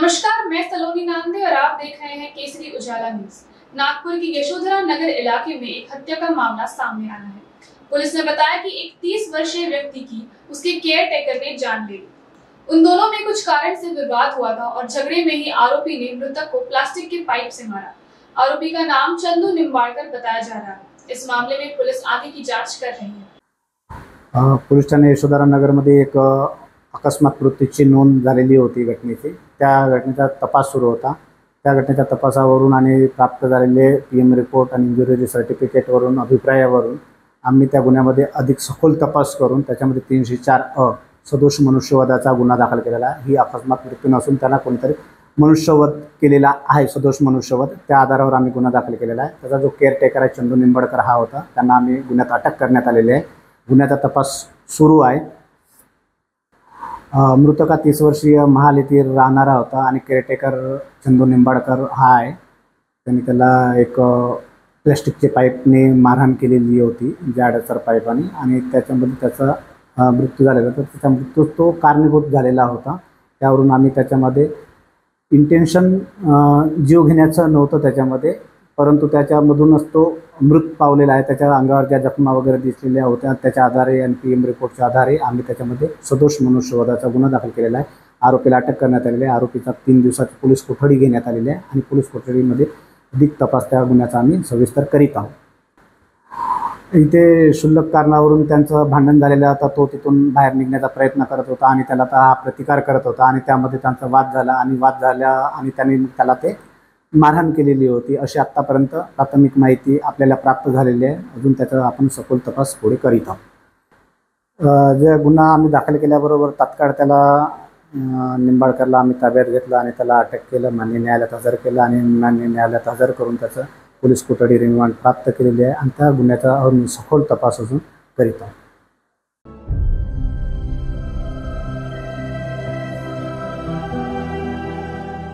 नमस्कार, मैं सलोनी नांदे और आप देख रहे हैं केसरी उजाला न्यूज। नागपुर की यशोधरा नगर इलाके में एक हत्या का मामला सामने आया है। पुलिस ने बताया कि एक 30 वर्षीय व्यक्ति की उसके केयर टेकर ने जान ले ली। उन दोनों में कुछ कारण से विवाद हुआ था और झगड़े में ही आरोपी ने मृतक को प्लास्टिक के पाइप से मारा। आरोपी का नाम चंदू निंबाड़कर बताया जा रहा है। इस मामले में पुलिस आगे की जाँच कर रही है। पोलीस ठाणे यशोधरा नगरमध्ये एक अकस्मात मृत्यूची नोंद झालेली होती घटनेची। त्या घटनेचा तपास सुरू होता। त्या घटनेच्या तपासावरून आणि प्राप्त झालेले पीएम रिपोर्ट आणि इंजुरी सर्टिफिकेटवरून अभिप्रायावरून आम्ही त्या गुन्ह्यामध्ये अधिक सखोल तपास करून त्याच्यामध्ये 304 सदोष मनुष्यवधाचा गुन्हा दाखल केलेला आहे। ही अकस्मात मृत्यू नसून त्यांना कोणीतरी मनुष्यवध केलेला आहे, सदोष मनुष्यवध। त्या आधारावर आम्ही गुन्हा दाखल केलेला आहे। त्याचा जो केअरटेकर आहे चंदू निंबाडकर हा होता, त्यांना आम्ही गुन्ह्यात अटक करण्यात आलेली आहे। गुन्ह्याचा तपास सुरू आहे। मृतका 30 वर्षीय महाल येथील राहणारा होता आणि केअरटेकर चंदू निंबाडकर हा आहे। त्यांनी त्याला एक प्लास्टिकचे पाईपने मारहाण केलेली होती, जाडसर पाईपाने, आणि त्याच्यामध्ये त्याचा मृत्यू झालेला होता। त्याचा मृत्यू तो कारणीभूत झालेला होता। त्यावरून आम्ही त्याच्यामध्ये इंटेन्शन जीव घेण्याचं नव्हतं त्याच्यामध्ये, परंतु त्याच्यामधूनच तो मृत पावलेला आहे। त्याच्या अंगावर ज्या जखमा वगैरे दिसलेल्या होत्या त्याच्या आधारे आणि पीएम रिपोर्टच्या आधारे आम्ही त्याच्यामध्ये सदोष मनुष्यवधाचा गुन्हा दाखल केलेला आहे। आरोपीला अटक करण्यात आलेली आहे। आरोपीचा 3 दिवसाची पोलीस कोठडी घेण्यात आलेली आहे आणि पोलीस कोठडीमध्ये अधिक तपास त्या गुन्ह्याचा आम्ही सविस्तर करीत आहोत। इथे क्षुल्लक कारणावरून त्यांचं भांडण झालेलं होतं। तो तिथून बाहेर निघण्याचा प्रयत्न करत होता आणि त्याला हा प्रतिकार करत होता आणि त्यामध्ये त्यांचा वाद झाला आणि त्यांनी त्याला ते मारहाण केलेली होती, अशी आत्तापर्यंत प्राथमिक माहिती आपल्याला प्राप्त झालेली आहे। अजून त्याचा आपण सखोल तपास पुढे करीत आहोत। जे गुन्हा आम्ही दाखल केल्याबरोबर तात्काळ त्याला निंबाडकरला आम्ही ताब्यात घेतलं आणि त्याला अटक केलं, मान्य न्यायालयात हजर केलं आणि मान्य न्यायालयात हजर करून त्याचं पोलीस कोठडी रिमांड प्राप्त केलेली आहे आणि त्या गुन्ह्याचा सखोल तपास अजून करीत आहोत।